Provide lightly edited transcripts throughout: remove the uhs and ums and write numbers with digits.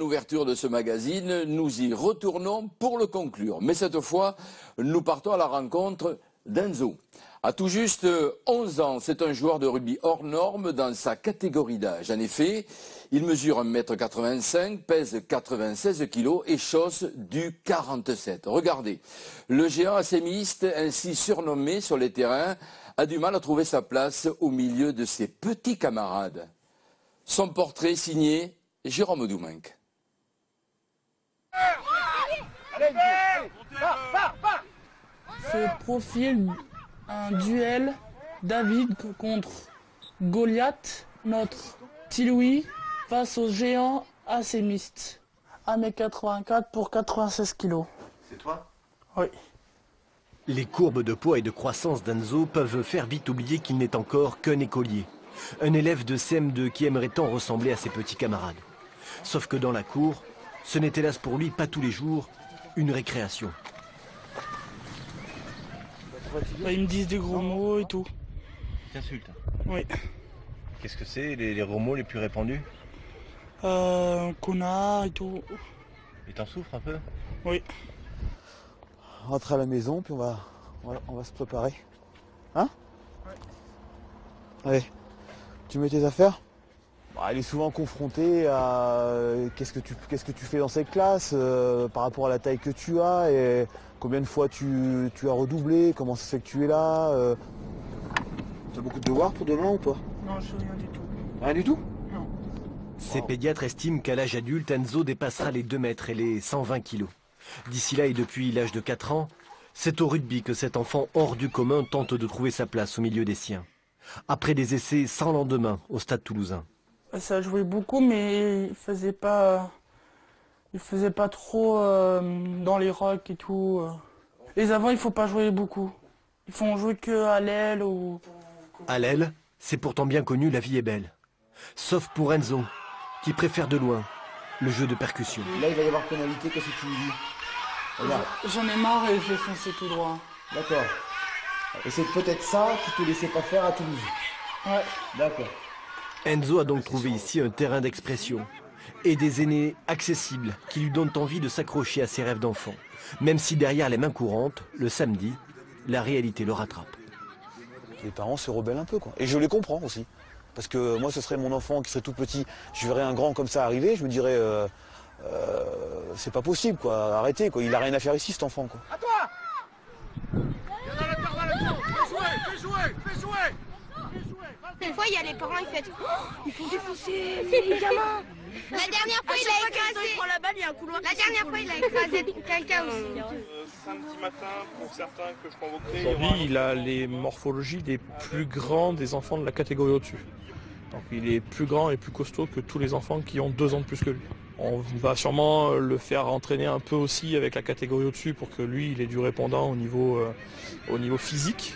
ouverture de ce magazine, nous y retournons pour le conclure. Mais cette fois, nous partons à la rencontre d'Enzo. À tout juste 11 ans, c'est un joueur de rugby hors norme dans sa catégorie d'âge. En effet, il mesure 1,85 m, pèse 96 kg et chausse du 47. Regardez, le géant assémiste, ainsi surnommé sur les terrains, a du mal à trouver sa place au milieu de ses petits camarades. Son portrait signé Jérôme Doumenc. Ce profil, un duel David contre Goliath, notre petit Louis, face au géant assémiste. 1,84 m pour 96 kg. C'est toi? Oui. Les courbes de poids et de croissance d'Enzo peuvent faire vite oublier qu'il n'est encore qu'un écolier. Un élève de CM2 qui aimerait tant ressembler à ses petits camarades. Sauf que dans la cour, ce n'est hélas pour lui pas tous les jours une récréation. Ils me disent des gros mots et tout. T'insultes? Oui. Qu'est-ce que c'est les gros mots les plus répandus? Connard et tout. Et t'en souffres un peu? Oui. Rentrer à la maison, puis on va se préparer. Hein? Ouais. Allez, tu mets tes affaires? Bah, il est souvent confronté à qu'est-ce que tu fais dans cette classe par rapport à la taille que tu as et combien de fois tu as redoublé, comment ça se fait que tu es là. Tu as beaucoup de devoirs pour demain ou pas? Non, je sais rien du tout. Rien du tout? Non. Ces pédiatres estiment qu'à l'âge adulte, Enzo dépassera les 2 mètres et les 120 kilos. D'ici là et depuis l'âge de 4 ans, c'est au rugby que cet enfant hors du commun tente de trouver sa place au milieu des siens. Après des essais sans lendemain au stade toulousain. Ça jouait beaucoup, mais il faisait pas trop dans les rocks et tout. Les avants, il faut pas jouer beaucoup. Ils font jouer que à l'aile ou... À l'aile, c'est pourtant bien connu, la vie est belle. Sauf pour Enzo, qui préfère de loin le jeu de percussion. Là, il va y avoir pénalité, qu'est-ce que tu lui dis? Regarde. J'en ai marre et je vais foncer tout droit. D'accord. Et c'est peut-être ça qui te laissait pas faire à Toulouse. Ouais. D'accord. Enzo a donc trouvé ici un terrain d'expression et des aînés accessibles qui lui donnent envie de s'accrocher à ses rêves d'enfant. Même si derrière les mains courantes, le samedi, la réalité le rattrape. Les parents se rebellent un peu, quoi. Et je les comprends aussi. Parce que moi, ce serait mon enfant qui serait tout petit. Je verrais un grand comme ça arriver, je me dirais, c'est pas possible, quoi. Arrêtez, quoi. Il a rien à faire ici, cet enfant, quoi. À toi! Fais jouer! Une fois, il y a les parents, ils font « Il faut défoncer les gamins !» La dernière fois, il a écrasé... Il prend la balle, il y a un couloir. La dernière fois, il a écrasé quelqu'un aussi. Samedi matin, pour certains que je convoquerai... Aujourd'hui, il a les morphologies des plus grands des enfants de la catégorie au-dessus. Donc il est plus grand et plus costaud que tous les enfants qui ont 2 ans de plus que lui. On va sûrement le faire entraîner un peu aussi avec la catégorie au-dessus pour que lui, il ait du répondant au niveau physique.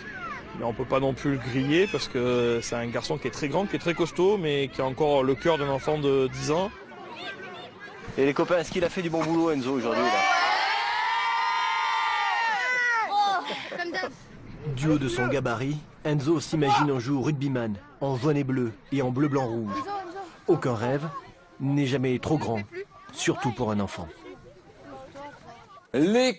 Mais on ne peut pas non plus le griller parce que c'est un garçon qui est très grand, qui est très costaud, mais qui a encore le cœur d'un enfant de 10 ans. Et les copains, est-ce qu'il a fait du bon boulot, Enzo, aujourd'hui là? Du haut de son gabarit, Enzo s'imagine un jour rugbyman, en jaune et bleu et en bleu-blanc-rouge. Aucun rêve n'est jamais trop grand, surtout pour un enfant. Les